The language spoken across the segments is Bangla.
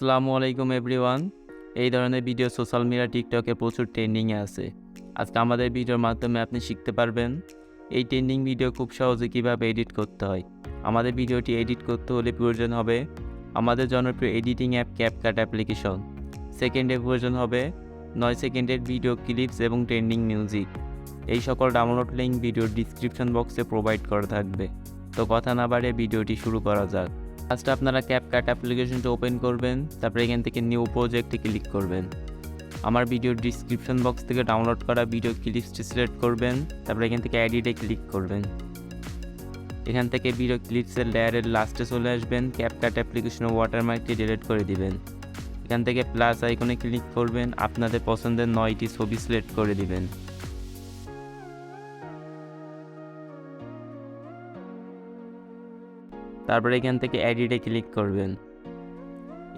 আসসালামু আলাইকুম এভরিওয়ান। এই ধরনের ভিডিও সোশ্যাল মিডিয়া টিকটকে প্রচুর ট্রেন্ডিংয়ে আছে। আজকে আমাদের ভিডিওর মাধ্যমে আপনি শিখতে পারবেন এই ট্রেন্ডিং ভিডিও খুব সহজে কীভাবে এডিট করতে হয়। আমাদের ভিডিওটি এডিট করতে হলে প্রয়োজন হবে আমাদের জনপ্রিয় এডিটিং অ্যাপ ক্যাপকাট অ্যাপ্লিকেশন। সেকেন্ডে প্রয়োজন হবে 9 সেকেন্ডের ভিডিও ক্লিপস এবং ট্রেন্ডিং মিউজিক। এই সকল ডাউনলোড লিঙ্ক ভিডিওর ডিসক্রিপশন বক্সে প্রোভাইড করা থাকবে। তো কথা না বাড়িয়ে ভিডিওটি শুরু করা যাক। ফার্স্ট আপনারা ক্যাপকাট অ্যাপ্লিকেশনটা ওপেন করবেন, তারপরে এখান থেকে নিউ প্রজেক্টে ক্লিক করবেন। আমার ভিডিওর ডিসক্রিপশন বক্স থেকে ডাউনলোড করা ভিডিও ক্লিপসটি সিলেক্ট করবেন, তারপরে এখান থেকে এডিটে ক্লিক করবেন। এখান থেকে ভিডিও ক্লিপসের লেয়ারের লাস্টে চলে আসবেন, ক্যাপকাট অ্যাপ্লিকেশনের ওয়াটারমার্কটি ডিলিট করে দিবেন। এখান থেকে প্লাস আইকনে ক্লিক করবেন, আপনাদের পছন্দের 9টি ছবি সিলেক্ট করে দিবেন। তারপরে এখান থেকে এডিটে ক্লিক করবেন।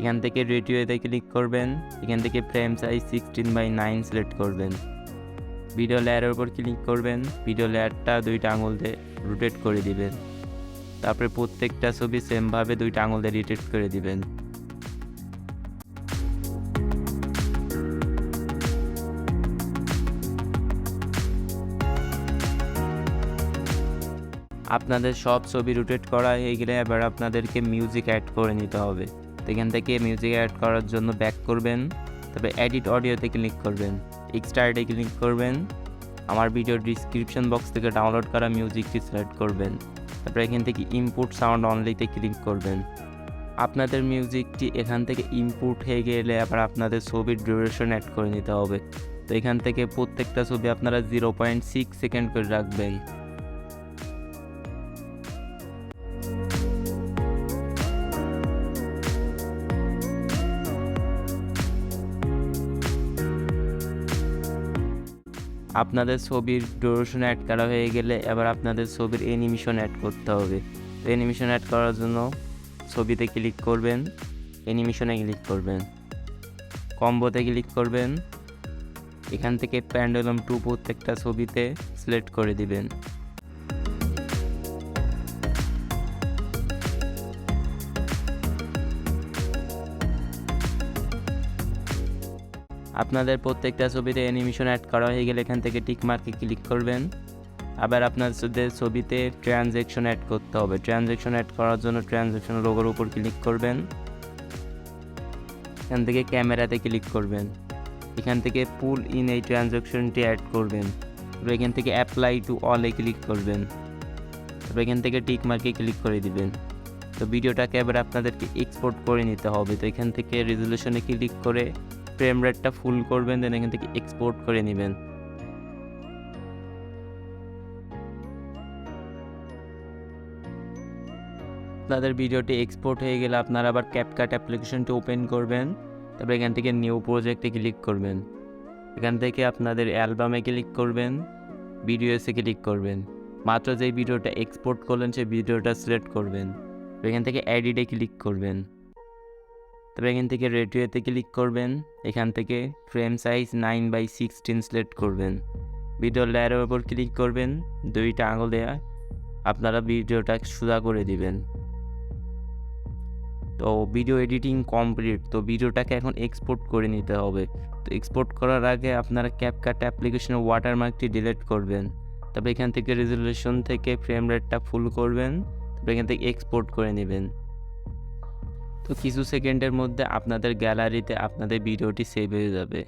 এখান থেকে রেডিওতে ক্লিক করবেন। এখান থেকে ফ্রেম সাইজ 16:9 সিলেক্ট করবেন। ভিডিও লেয়ারের উপর ক্লিক করবেন। ভিডিও লেয়ারটা 2টা আঙুল দিয়ে রোটেট করে দিবেন। তারপরে প্রত্যেকটা ছবি সেমভাবে 2টা আঙুল দিয়ে রোটেট করে দিবেন। আপনাদের সব ছবি রোটেট করা হয়ে গেলে এবার আপনাদেরকে মিউজিক অ্যাড করে নিতে হবে। তো এখান থেকে মিউজিক অ্যাড করার জন্য ব্যাক করবেন, তবে এডিট অডিওতে ক্লিক করবেন, পিক্সআর্টে ক্লিক করবেন। আমার ভিডিওর ডিসক্রিপশন বক্স থেকে ডাউনলোড করা মিউজিকটি সিলেক্ট করবেন, তারপরে এখান থেকে ইনপুট সাউন্ড অনলিতে ক্লিক করবেন। আপনাদের মিউজিকটি এখান থেকে ইনপুট হয়ে গেলে আবার আপনাদের ছবির ডিউরেশন অ্যাড করে নিতে হবে। তো এখান থেকে প্রত্যেকটা ছবি আপনারা 0.6 সেকেন্ড করে রাখবেন। আপনাদের ছবির ডিউরেশন অ্যাড করা হয়ে গেলে এবার আপনাদের ছবির অ্যানিমেশন অ্যাড করতে হবে। তো অ্যানিমেশন অ্যাড করার জন্য ছবিতে ক্লিক করবেন, অ্যানিমেশনে ক্লিক করবেন, কম্বোতে ক্লিক করবেন। এখান থেকে প্যান্ডেলম 2 প্রত্যেকটা ছবিতে সিলেক্ট করে দিবেন। আপনাদের প্রত্যেকটা ছবিতে অ্যানিমেশন অ্যাড করা হয়ে গেলে এখান থেকে টিক মার্কে ক্লিক করবেন। আবার আপনাদের ছবিতে ট্রানজ্যাকশন অ্যাড করতে হবে। ট্রানজ্যাকশন অ্যাড করার জন্য ট্রানজ্যাকশন লোগোর উপর ক্লিক করবেন। এখান থেকে ক্যামেরাতে ক্লিক করবেন। এখান থেকে পুল ইন এই ট্রানজ্যাকশনটি অ্যাড করবেন। তারপর এখান থেকে অ্যাপ্লাই টু অলে ক্লিক করবেন। তারপর এখান থেকে টিক মার্কে ক্লিক করে দিবেন। তো ভিডিওটাকে এবার আপনাদেরকে এক্সপোর্ট করে নিতে হবে। তো এখান থেকে রেজুলেশনে ক্লিক করে ফ্রেম রেটটা ফুল করবেন, দেন এখান থেকে এক্সপোর্ট করে নেবেন। আপনাদের ভিডিওটি এক্সপোর্ট হয়ে গেলে আপনারা আবার ক্যাপকাট অ্যাপ্লিকেশনটি ওপেন করবেন, তারপর এখান থেকে নিউ প্রজেক্টে ক্লিক করবেন। এখান থেকে আপনাদের অ্যালবামে ক্লিক করবেন, ভিডিওসে ক্লিক করবেন। মাত্র যেই ভিডিওটা এক্সপোর্ট করলেন সেই ভিডিওটা সিলেক্ট করবেন। এখান থেকে এডিটে ক্লিক করবেন, তবে এখান থেকে রেডিওতে ক্লিক করবেন। এখান থেকে ফ্রেম সাইজ 9:16 সিলেক্ট করবেন। ভিডিও লেয়ারের উপর ক্লিক করবেন, 2টা আঙুল দেয়া আপনারা ভিডিওটা সোজা করে দিবেন। তো ভিডিও এডিটিং কমপ্লিট। তো ভিডিওটাকে এখন এক্সপোর্ট করে নিতে হবে। তো এক্সপোর্ট করার আগে আপনারা ক্যাপকাট অ্যাপ্লিকেশনের ওয়াটারমার্কটি ডিলিট করবেন। তারপরে এখান থেকে রেজুলেশন থেকে ফ্রেম রেটটা ফুল করবেন, তারপরে এখান থেকে এক্সপোর্ট করে নেবেন। তো কিছু সেকেন্ডের মধ্যে আপনাদের গ্যালারিতে আপনাদের ভিডিওটি সেভ হয়ে যাবে।